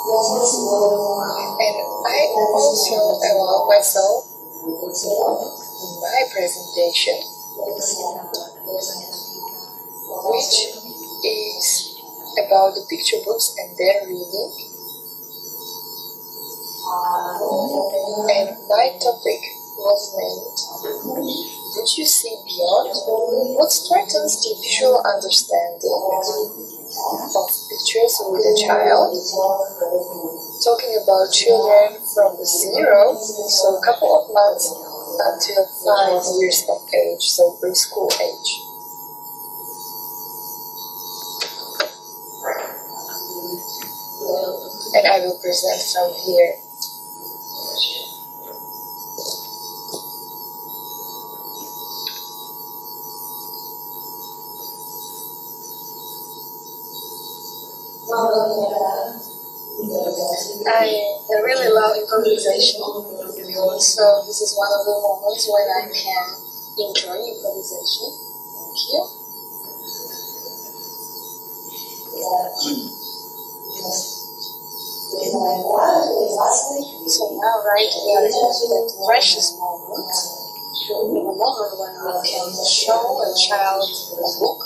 And I also allow myself in my presentation, which is about the picture books and their reading. And my topic was named, "Did you see beyond? What strengthens the visual understanding of pictures with a child?" Talking about children from the 0, so a couple of months, until 5 years of age, so preschool age. And I will present from here. I really love improvisation, so this is one of the moments when I can enjoy improvisation. Thank you. So now right here is that precious moment, the moment when we can show a child a book.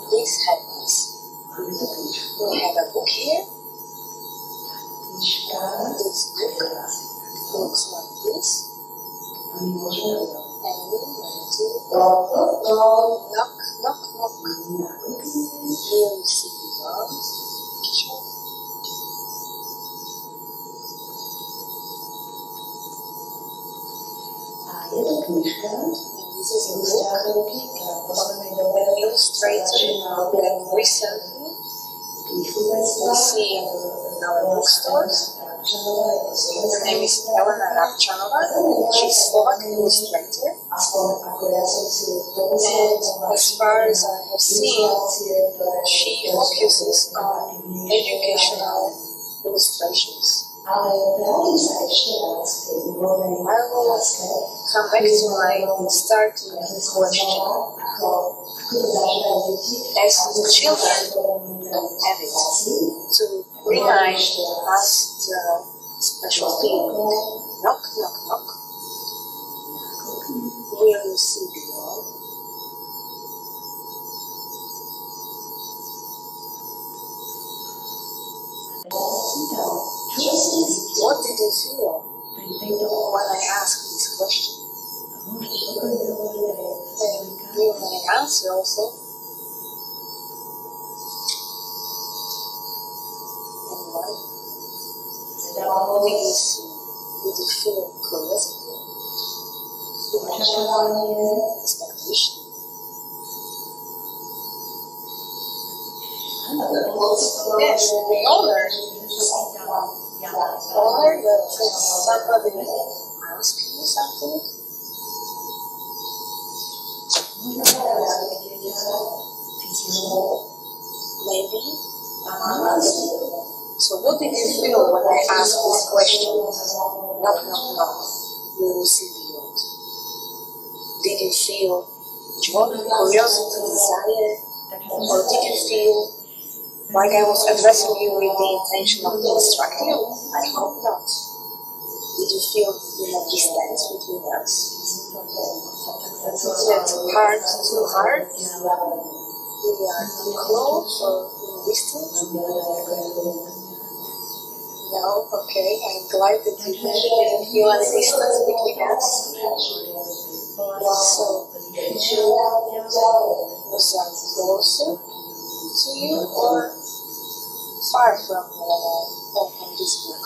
This happens. We have a book here. This book looks like this. And we want to knock, knock, knock. Here we see the arms. This is a book illustrated and recently we see in our bookstores. Her name is Elena Rabčanová. She's Slovak illustrator. And as far as I have seen, she focuses on educational illustrations. I will come back to my starting question. As the children have it, to remind us the special feeling. Knock, knock, knock. Will you see beyond? What did you feel when I asked this question? And you may answer also. And what did you see? Did you feel curiosity? Expectation? Yes, the owner. Or that somebody asked you something? Maybe? So what did you feel when I asked this question? Knock, knock, knock. Will you see beyond? Did you feel joy, curiosity, desire? Or did you feel like I was addressing you with the intention of instructing you? I hope not. Did you feel distance between us? Is that hard to hard? We are too close or distant? No? Okay, I'm glad that you didn't feel any distance between us. So, was I closer to you or far from this book?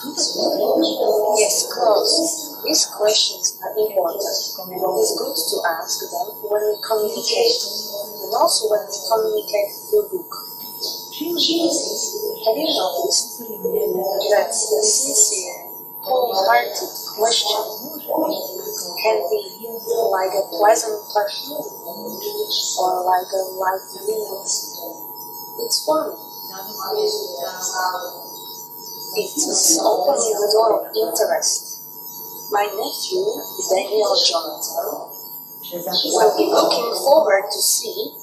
Yes, close. These questions are important. It's good to ask them when we communicate, and also when we communicate through book. Have you noticed that the sincere, wholehearted question can be like a pleasant perfume or like a light breeze? It's fun. It's opening the door of interest. My nephew, Daniel Jonathan, will be looking forward to see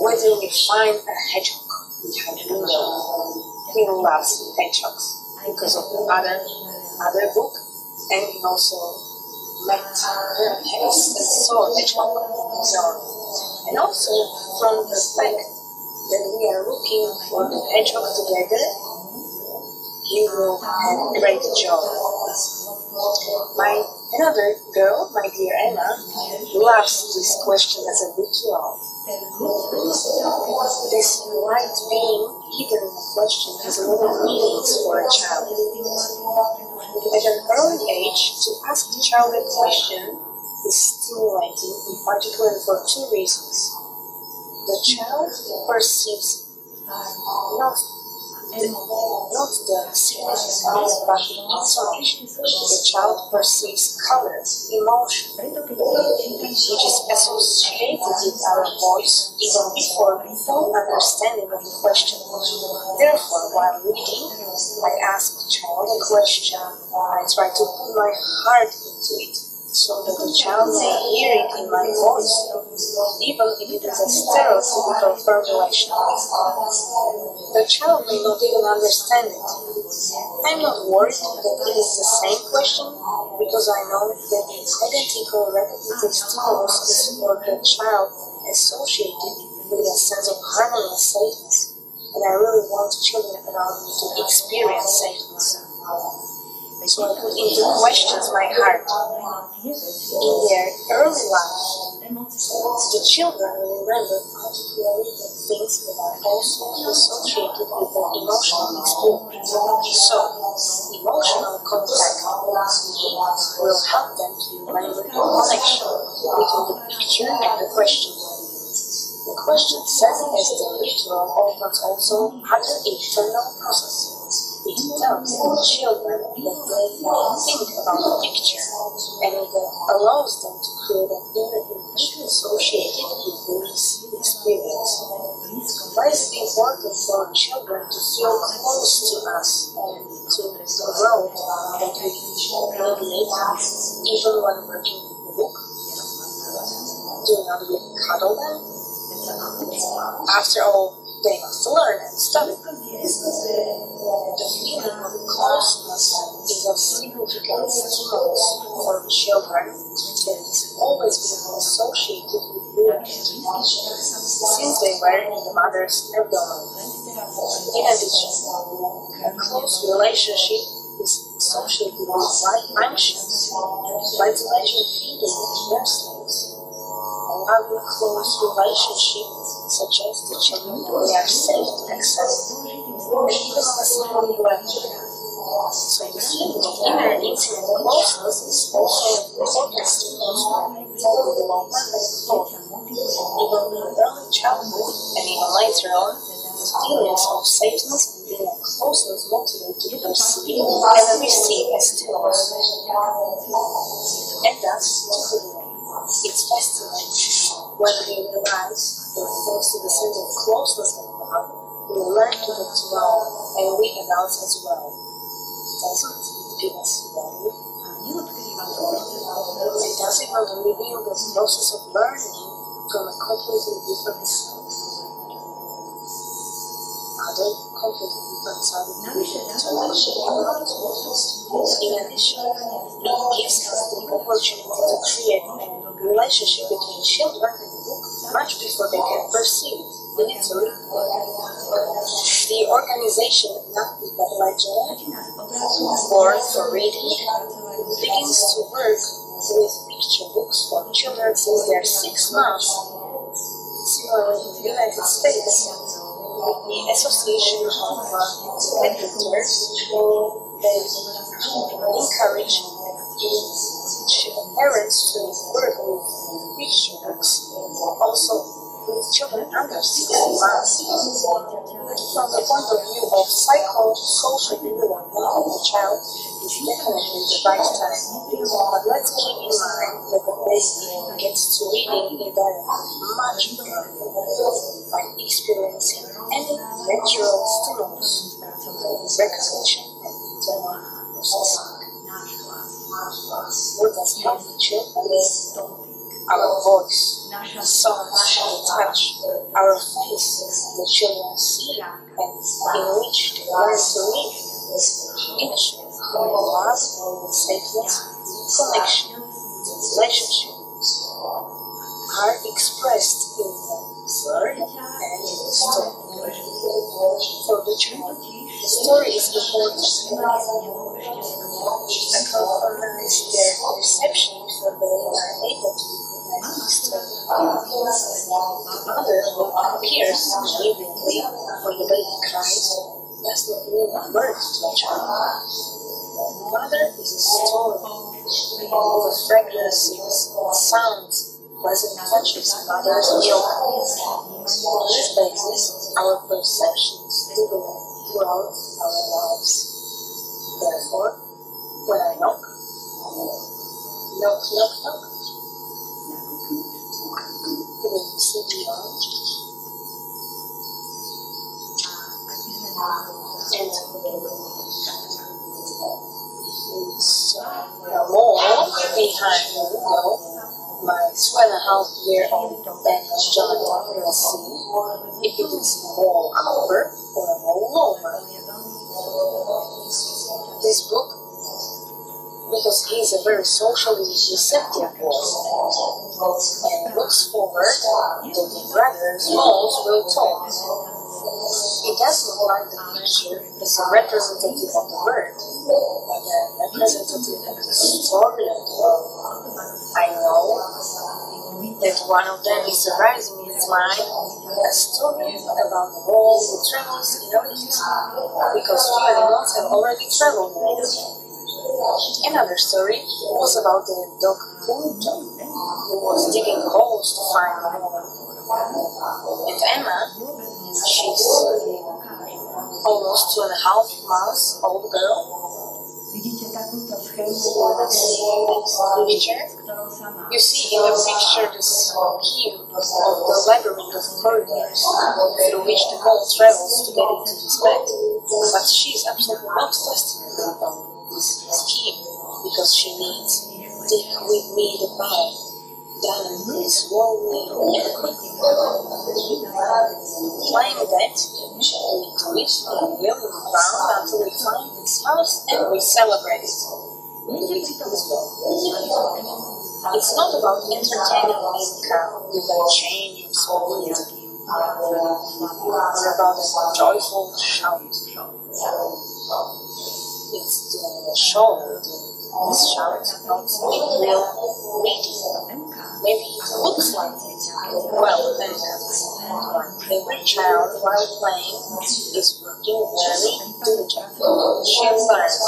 whether we find a hedgehog behind the window. he loves hedgehogs because of the other book, and he also met and saw a hedgehog on his own. And also from the fact that we are looking for the hedgehog together, you will have great joy. Another girl, my dear Anna, loves this question as a ritual. This light being hidden in a question has a lot of meanings for a child. At an early age, to ask a child a question is stimulating, in particular for two reasons. The child perceives not the significance, but the intonation. The child perceives color, emotion, which is associated with our voice even before full understanding of the question. Therefore, while reading, I ask the child a question. I try to put my heart into it, so that the child may hear it in my voice, even if it is a stereotypical formulation. The child may not even understand it. I'm not worried that it is the same question, because I know that identical repetitive stimulus is for the child associated with a sense of harmony and safeness, and I really want children around me to experience safeness. So I put into questions my heart. In their early life, the children will remember particularly the things that are also associated with their emotional experience. So, emotional contact will help them to remember the connection between the picture and the question. The question set as the ritual opens also other internal processes. It tells the children that they think about the picture, and it allows them to create an inner image associated with this experience. Why is it important for children to feel close to us and to the world that we radiate, even when working with the book? Do not we cuddle them? After all, they must learn and study. The feeling of closeness is a significant stimulus for children that is always been associated with relationship since they were in the mother's abdomen. In addition, a close relationship is associated with right functions, ventilation, feeding, and nurslings. A loving close relationship suggests the children that they are safe to accept and even on a small level. So the feeling of inner intimate closeness is also an important stimulus for development and thought. Even in early childhood and even later on, the feelings of safeness and inner closeness motivate to perceive and receive a stimulus. And thus, it's fascinating when we realize that thanks to the sense of closeness and love, we learn to get to know, and we adults as well. Doesn't it give us value? And does it not reveal the process of learning from a completely different side? Other completely different side of the intellectual development. In addition, it gives us the opportunity to create a relationship between children and the book much before they can perceive it. Literally. The organization NAKUKNI Born for Reading begins to work with picture books for children since they're 6 months. Similarly, in the United States, the Association of Editors they encourage parents to work with picture books, also with children under 6 months. From the point of view of psychosocial development of the child, is definitely the right time. But let's keep in mind that the baby gets to reading indirectly much earlier by experiencing any natural stimulus, recognition, and internal processing. What does help the children? Our voice, sound, touch, our face, the children see and in which they learn to live initially love, acceptance, connection, relationship are expressed in word and story. For the child, the story is important to confirm their perception before they are able to recognize the story. Mother who appears immediately when the baby cries does not mean a word to a child. Mother is a story of fragrances, sounds, pleasant touches, mother's milk. On this basis, our perceptions develop throughout our lives. Therefore, when I knock, knock, knock, knock, will sit beyond and more behind the wall, my 2.5-year-old Daniel Jonathan will see if it is more upper or more lower. This book, because he is a very socially receptive boy, and looks forward that the brother's bones will talk. He does not like the picture as a representative of the word, but a representative of the story of the world. I know that one of them is arising in his mind, a story about the world who travels in orbit, because few animals have already traveled in it. Another story was about the dog Pluto, who was digging holes to find the moon. And Emma, she's almost 2.5 months old girl. You see in the picture the scheme of the labyrinth of corridors through which the mole travels to get into his bed. But she is absolutely not testing about this scheme because she needs "Dig with me the pie, down this lonely playing that, we twist and wheel and round until we find its house and we celebrate it. It's not about entertaining income with a change of soul or about a joyful shout. It's doing a show. This shout not being real meaty. Maybe it looks like it. Well, then every child while playing is working very diligently. She learns.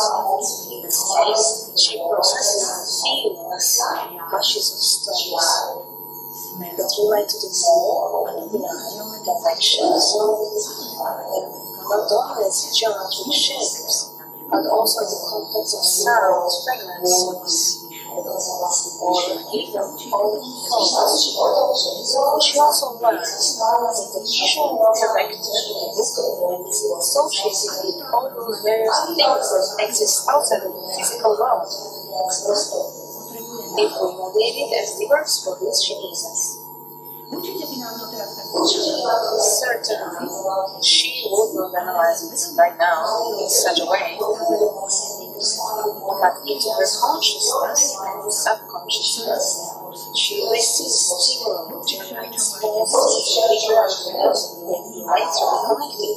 In this case, she processes feelings, flashes of stories that relate to the more directions, not only as geometric shapes, but also the context of sounds, fragrances, or even all thoughts. She also learns that the visual character in the book is associated with all the various things that exist outside of the physical world. If we model it as diverse bodies, she needs us. Certainly, she would not analyze it right now in such a way, but into her consciousness and subconsciousness, she receives stimuli which generates forces, visual reality that unites to be connected.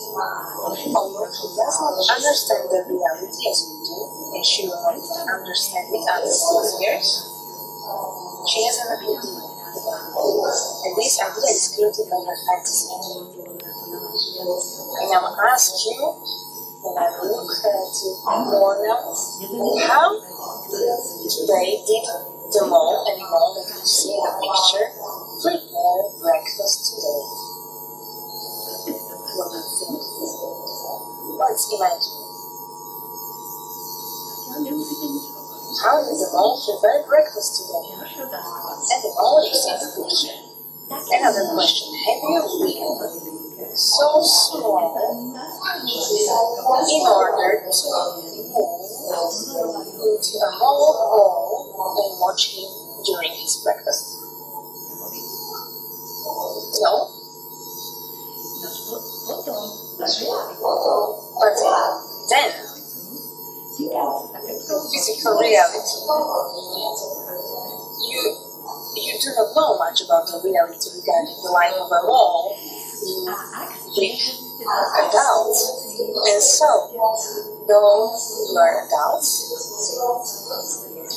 Although she does not understand the reality as we do, and she will not understand it until 6 years, she has an idea. And this idea is created by her fantasy. I now ask you, when I look at you more now, how today did the mole animal that you see in the picture prepare breakfast today? What do you think? Let's imagine. How did the mole prepare breakfast today? And the mole is in the picture. Another question. Have you been so small in order to move into a whole bowl and watch him during his breakfast? No? But then, physical reality, you do not know much about the reality regarding the life of a wall with adults, and so, though you are adults,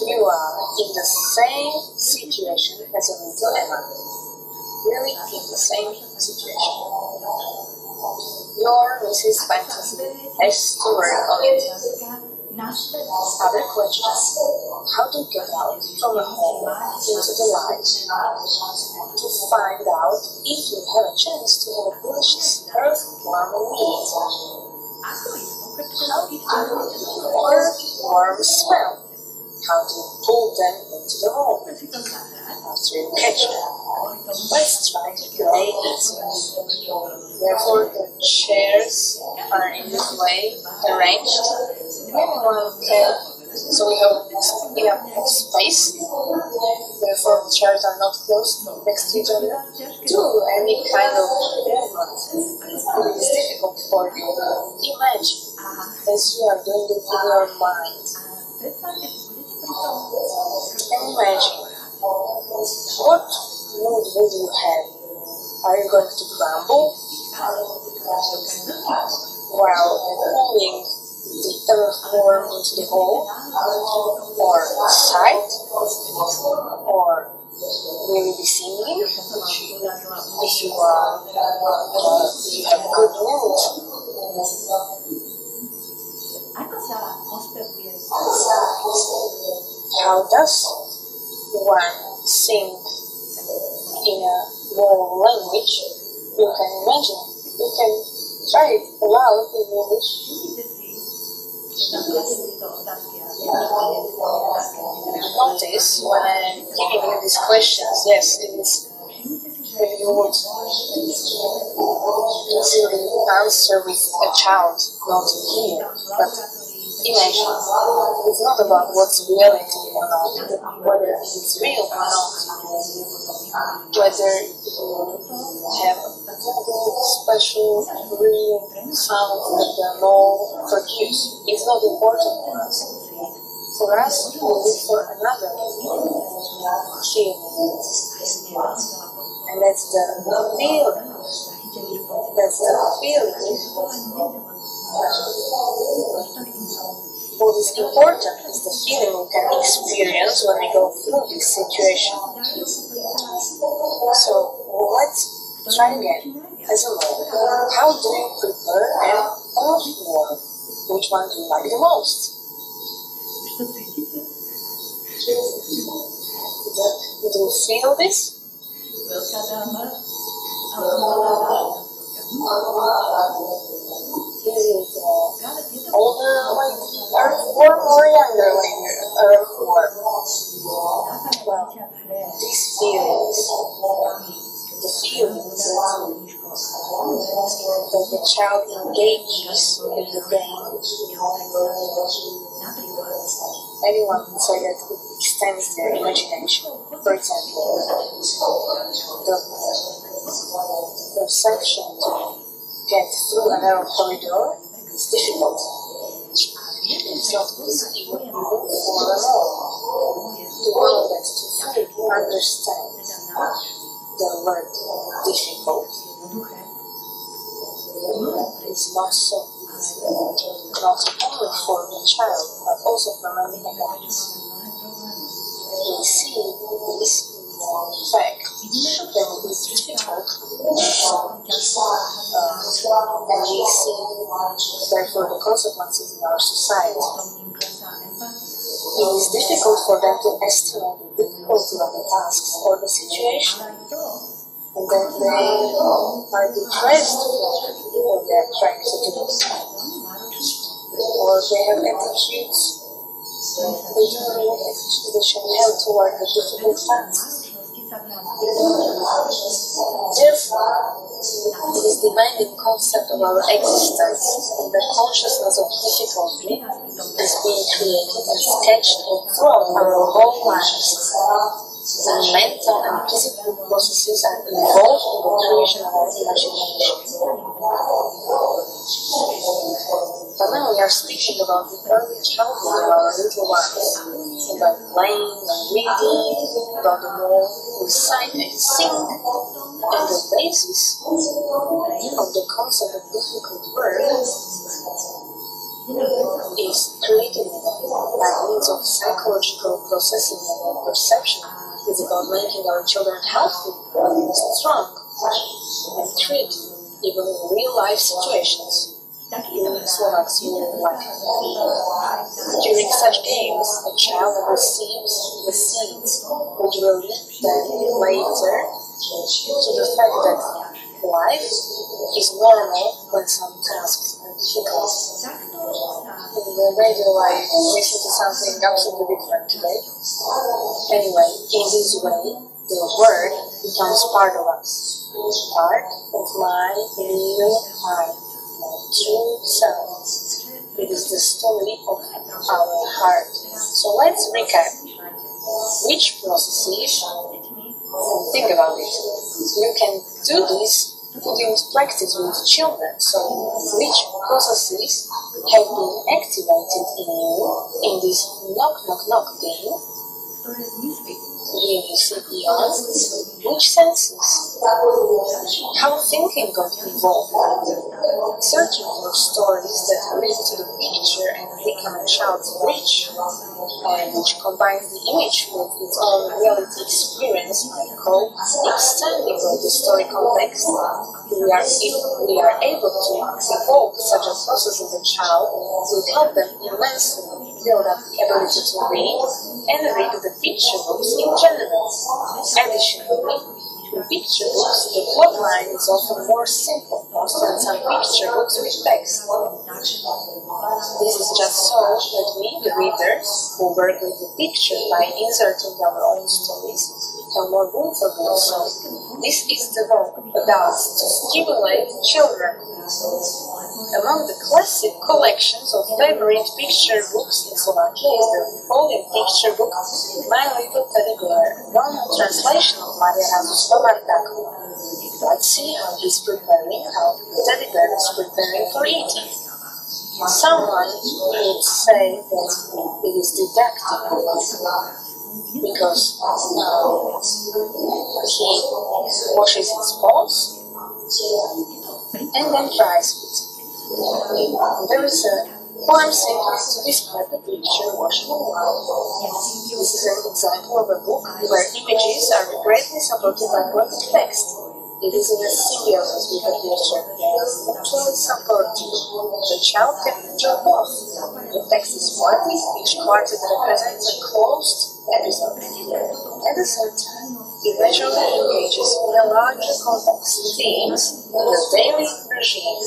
you are in the same situation as a little Emma. Really in the same situation. Your Mrs. Fantasy has to work on it. Other questions. How to get out from a home into the light to find out if you have a chance to have a delicious earthworm meat. Earthworm smell. How to pull them into the hole after you catch them. Let's try to play easy. Therefore, the chairs are in this way arranged. So we have enough space. Therefore, the chairs are not close next to each other. Do any kind of movement. It is difficult for you. Imagine as you are doing it in your mind. Imagine, what mood would you have? Are you going to grumble while pulling the earthworm into the hole, or sigh, or will you be singing? If you have good mood. How does one sing in a more language? You can imagine. You can try it aloud in English. Notice when I'm giving you these questions, yes, it is when you would easily answer with a child, not here, but imagine. It's not about what's reality or not, whether it's real or not, whether you have special real sound that the law produce. It's not important for us. For us, we look for another feeling. And that's the feeling. That's the feeling. What is important is the feeling we can experience when we go through this situation. So let's try again. As a model, how do you prepare an earthworm? Which one do you like the most? Do you feel this? Is it older like earthworm or younger like earthworm? Well, these feelings, the feelings that the child engages in the game. Anyone can say that it extends their imagination. For example, the perception to get through a narrow corridor is difficult. It's not easy even for a more. To know that to fully understand the word difficult is not so easy, not only for the child, but also for many adults. We see this fact that it is difficult, and we see therefore the consequences in our society. It is difficult for them to estimate the difficulty of the tasks or the situation, and then they are depressed for what they are trying to do, or they have attitudes that should help toward the difficult tasks. Therefore, it is demanding concept of our existence, and the consciousness of difficulty is being created and sketched throughout our whole lives. The mental and physical processes are involved in the creation of our imagination. now we are speaking about the early childhood of our little ones, about playing and reading, about the more we recite and sing, and the basis of the concept of difficult words is created by means of psychological processing and perception. It's about making our children healthy, strong, and treat even in real-life situations. Slovaks will like during such games, a child receives the seeds which will lead them later to the fact that life is normal when some tasks are difficult. In the radio, I listen to something absolutely different today. Anyway, in this way, the word becomes part of us, part of my real heart, my true self. It is the story of our heart. So let's recap. Which processes? Think about it. You can do this in practice with children. So, which processes have been activated in you in this knock knock knock thing? You see beyond which senses? How thinking got involved? Searching for stories that relate to the picture and become a child's bridge, and which combines the image with its own reality experience, might call extending of the story context. If we are able to evoke such a process in the child, we help them immensely build up the ability to read and read the picture books in general. Additionally, in picture books, the plot line is often more simple than some picture books with text. This is just so that we, the readers, who work with the picture by inserting our own stories, have more room for doing so. This is the role of adults to stimulate children. Among the classic collections of favorite picture books in Slovakia is the folding picture book My Little Teddy Bear, a well-known translation of Maria Razusova Taku. Let's see how the teddy bear is preparing for eating. Someone would say that it is didactic because he washes his paws and then tries it. There is a form sentence to describe the picture washing around. This is an example of a book where images are greatly supported by poetic text. It is in a symbiosis with the picture, mutually supportive. The child can enjoy both. The text is poetic, each quartet represents a closed episode. At the same time, it visually engages in a larger context, themes, and the daily regime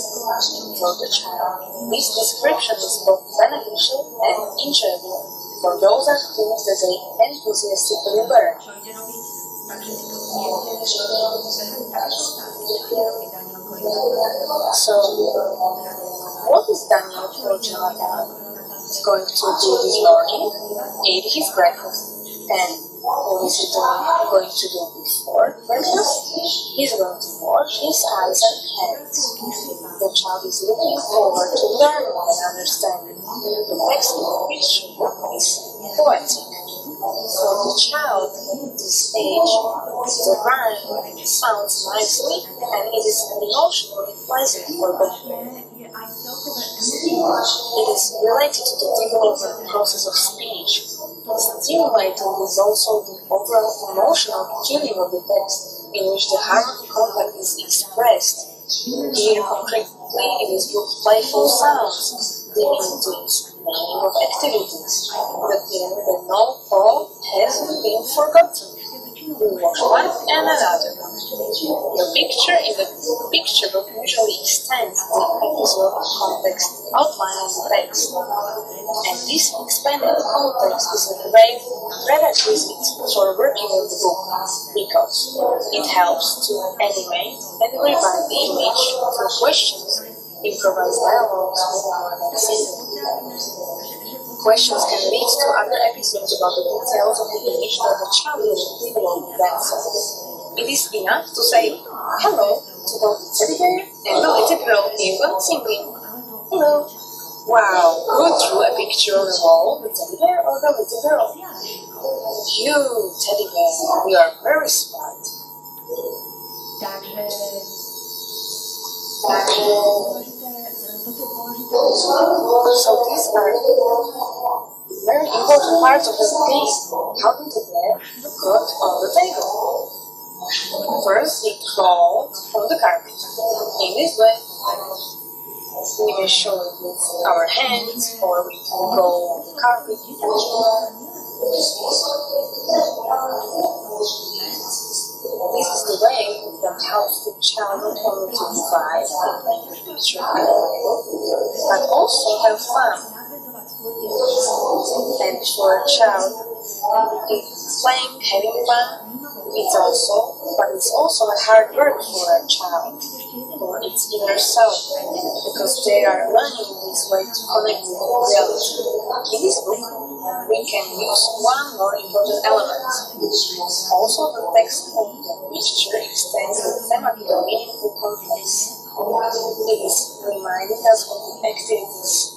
for the child. This description is both beneficial and enjoyable for those activities that they enthusiastically learn. So, what is Daniel going to do this morning? Eat his breakfast. And what is he going to do before breakfast? He's going to wash his eyes and hands. The child is looking forward to learning and understanding. The text of the picture is poetic. For the child at this age, the rhyme sounds nicely and it is emotionally pleasant for them. It is related to the development process of speech. Stimulating is also the overall emotional tuning of the text, in which the harmonic content is expressed. Here, concretely, it is with playful sounds, leading to naming of activities, the feeling that no thought has been forgotten. We watch one and another. The picture in the picture book usually extends the episode context outline of the text, and this expanded context is a great prerequisite for working with the book, because it helps to animate and revive the image through questions, improvised dialogues, and scenery. Questions can lead to other episodes about the details of the image that the child will develop themselves. It is enough to say hello to the teddy bear and the little girl even singing hello. Wow, who drew a picture on the wall, the teddy bear or the little girl? You, teddy bear, you are very smart. So these are very important parts of the game. How did the bear got on the table? First, he crawled on the carpet. In this way, we may show it with our hands, or we can go on the carpet. This is the way that helps the child not only to divide the picture and the label, but also have fun. And for a child, it's playing, having fun, it's also a hard work for a child, for its inner self, because they are learning this way to connect with reality. In this book, we can use one more important element. Also, the text of the picture extends the thematic meaningful context. It is reminding us of the activities,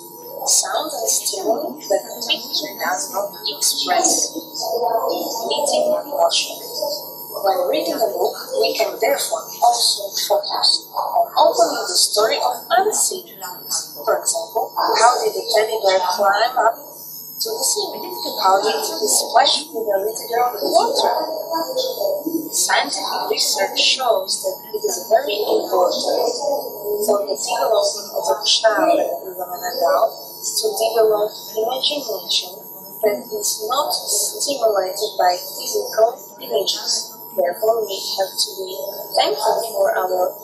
sound and stimuli that the picture does not express, eating or washing. When reading a book, we can therefore also focus on opening the story of unseen things. For example, how did the teddy bear climb up to the sea? How did he splash with a little girl in water? Scientific research shows that it is very important for the development of a child and even an adult to develop imagination that is not stimulated by physical images. Therefore, we have to be thankful for our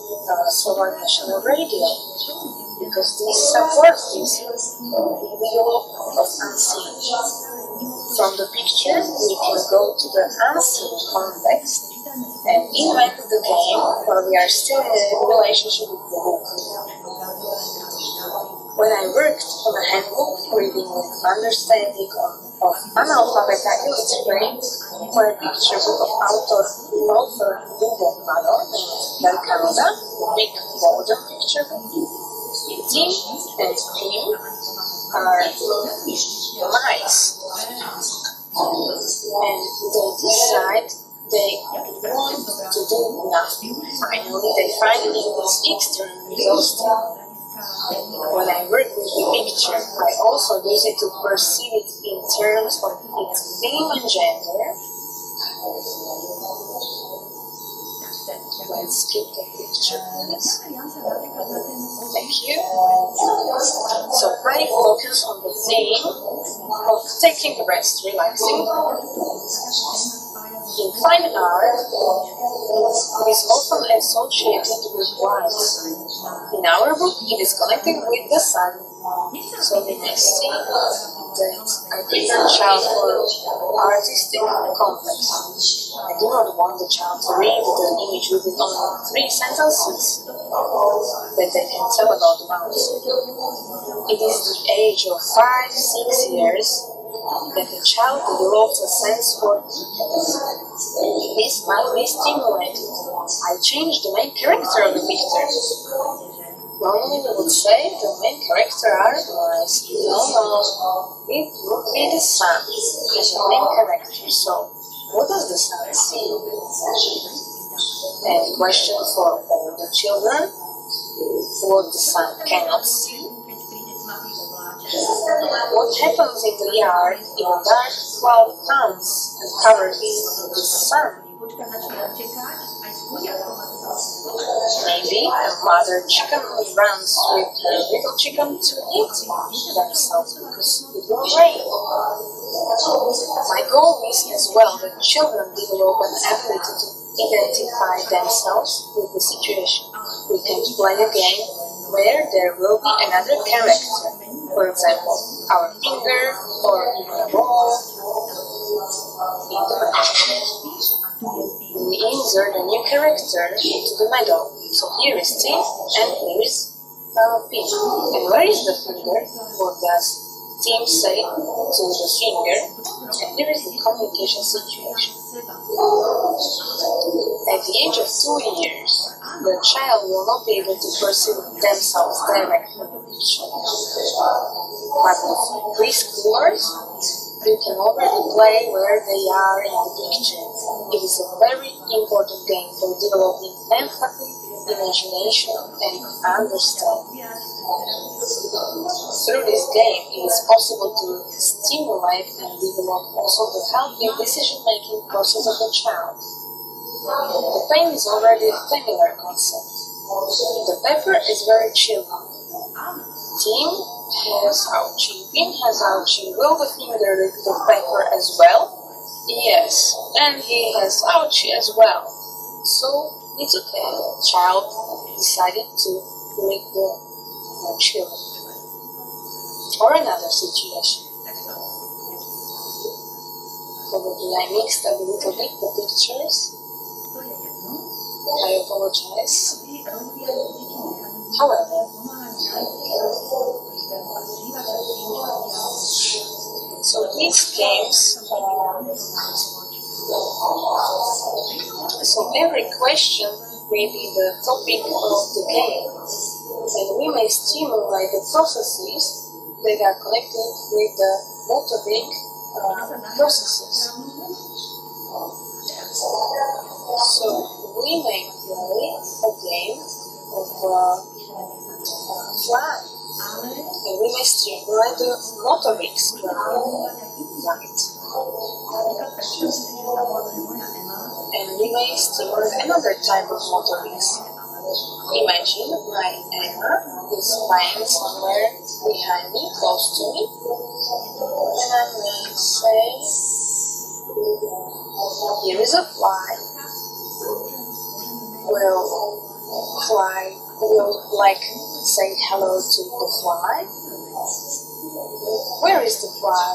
Slovak National Radio, because this supports this view of unseen. From the picture, we can go to the unseen context and invent the game while we are still in a relationship with the book. When I worked on a handbook reading with understanding of analphabeta illustrate for a picture book of author named Canada, big border picture book. Tim and Tim are mice, and they decide they want to do nothing. Finally, they find it is extremely exhausting. When I work with the picture, I also use it to perceive it in terms of its theme and gender. Let's skip the picture, please. Thank you. So I focus on the theme of taking rest, relaxing. In fine art, it is often associated with light. In our book, it is connected with the sun. So we may see that I prepare the child for artistic complex. I do not want the child to read the image within only 3 sentences that they can tell about the mouse. It is the age of 5-6 years that the child develops a sense for this might be stimulated. I change the main character of the picture. Normally we would say the main character are mice. No, it would be the sun as the main character. So, what does the sun see? And question for all the children: what the sun cannot see? What happens in the yard if a dark cloud comes and covers the sun? Maybe a mother chicken runs with her little chicken to eat themselves because it will rain. My goal is as well that children develop an ability to identify themselves with the situation. We can play a game where there will be another character. For example, our finger or even a ball. We insert a new character into the middle. So here is Tim and here is Pim. And where is the finger? What does Tim said to the finger, and here is the communication situation. At the age of 2 years, the child will not be able to perceive themselves directly. But with preschoolers, you can already play where they are in the picture. It is a very important game for developing empathy, imagination, and understanding. Through this game, it is possible to stimulate and develop also the healthy decision-making process of the child. The pain is already a familiar concept. The pepper is very chilly. Tim has ouchie. Tim has ouchie. Will the finger lick the pepper as well? Yes, and he has ouchie as well. So it's okay. The child decided to lick the chili. Or another situation. Probably I mixed a little bit the pictures. I apologize. However, so these games, so every question may be the topic of the game, and we may stimulate the processes that are connected with the motoric processes. So we may play a game of fly, and we may stimulate the motorics right. And we may stimulate another type of motorics. Imagine my Emma is lying somewhere behind me, close to me, and I may say, here is a fly. Will like say hello to the fly? Where is the fly?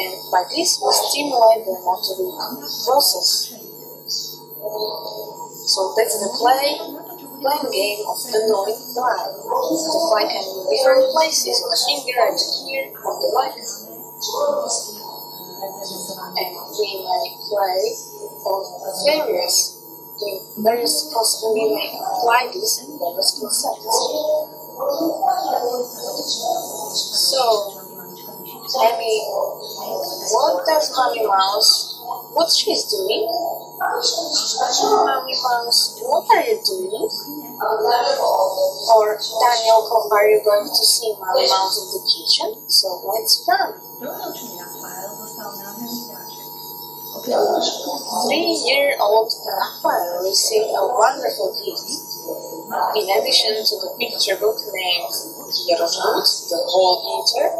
And by this we stimulate the motoric process. So that's the playing game of the knowing fly. The fly can be in different places, on the finger and here, on the leg. And we may play on various possible, we may apply this in various concepts. So, Amy, what does Mommy Mouse, what she's doing? Mommy Mouse, what are you doing? Or, Daniel, are you going to see Mommy Mouse in the kitchen? So let's run. 3-year-old Raphael received a wonderful gift. In addition to the picture book named the Whole Eater,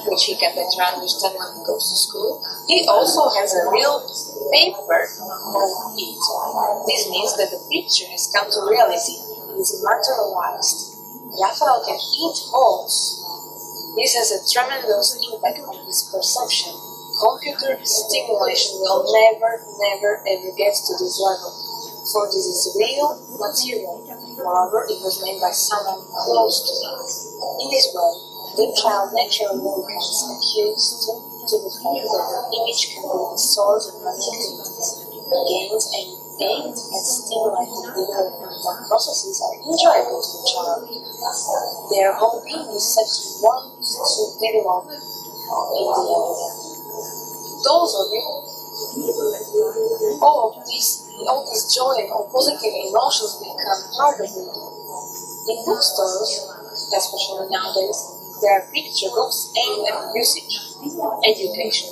which he can better understand when he goes to school, he also has a real paper Whole Eater. This means that the picture has come to reality. It is materialized. Raphael can eat holes. This has a tremendous impact on his perception. Computer stimulation will never ever get to this level, for this is real material. Moreover, it was made by someone close to him. In this way, the child naturally becomes accused to the fact that the image can be the source of many activities. Games aimed at stimulating development processes are enjoyable to the child. Their whole being is set to want to develop in the area. Those of you, all this joy and all positive emotions become part of it. In bookstores, especially nowadays, there are picture books aimed at usage, education,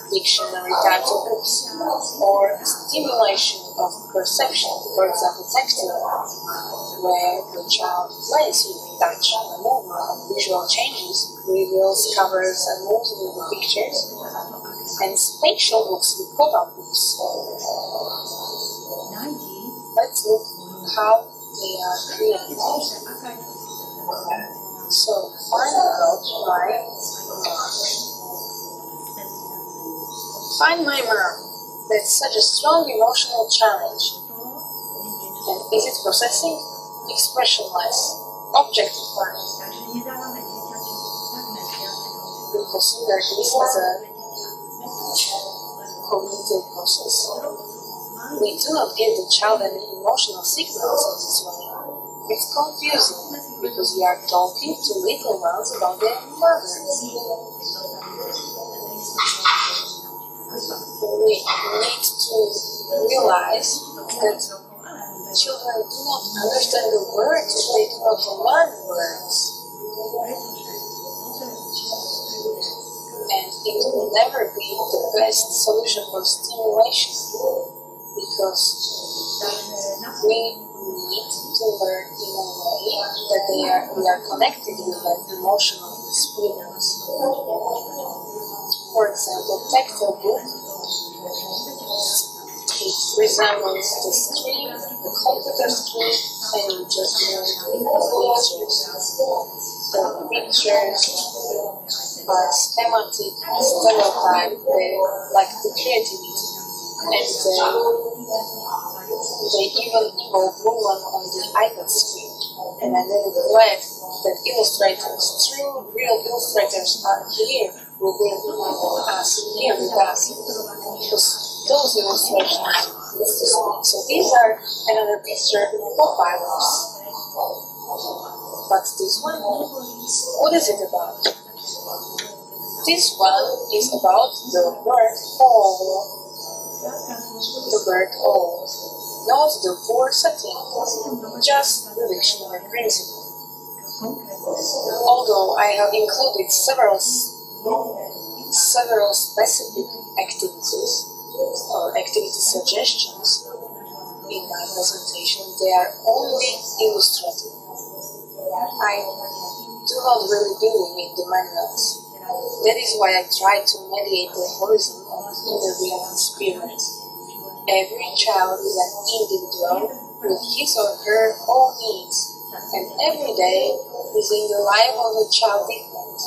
dictionary types of books, or stimulation of perception, for example, textile, where the child plays with touch, movement, and visual changes, reveals, covers, and moves with the pictures, and spatial books with pop-up books. Let's look how they are created. So, find my mom. That's such a strong emotional challenge. And is it processing? Expressionless. Objectifying. consider this as a cognitive process. We do not give the child any emotional signals in this way. It's confusing because we are talking to little ones about their mothers. We need to realize that children do not understand the words, they do not learn words. And it will never be the best solution for stimulation because we need to learn in a way that we are connected with an emotional experience. For example, tactile book, it resembles the screen, the computer screen, and you just learn pictures. The pictures are schematic, stereotype, they like the creativity, and they even evoke movement on the iPad screen. And I'm really glad that illustrators, true, real illustrators are here with us, because those illustrations used to speak. So these are another picture profilers. But this one, what is it about? This one is about the word all. The word all. Not the word setting, just the dictionary principle. Although I have included several specific activities or activity suggestions in my presentation, they are only illustrative. I do not really believe in the manuals. That is why I try to mediate the horizon of inner real experience. Every child is an individual with his or her own needs, and every day is in the life of a child different.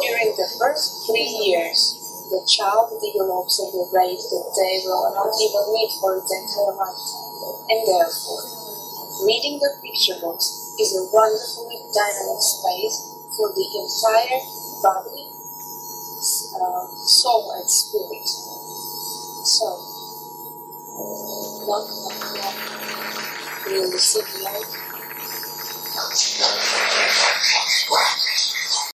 During the first 3 years, the child develops at a rate that they will not even meet for its entire life, and therefore, reading the picture books is a wonderfully dynamic space for the entire body, soul, and spirit. So, knock, knock, knock. Will you receive light?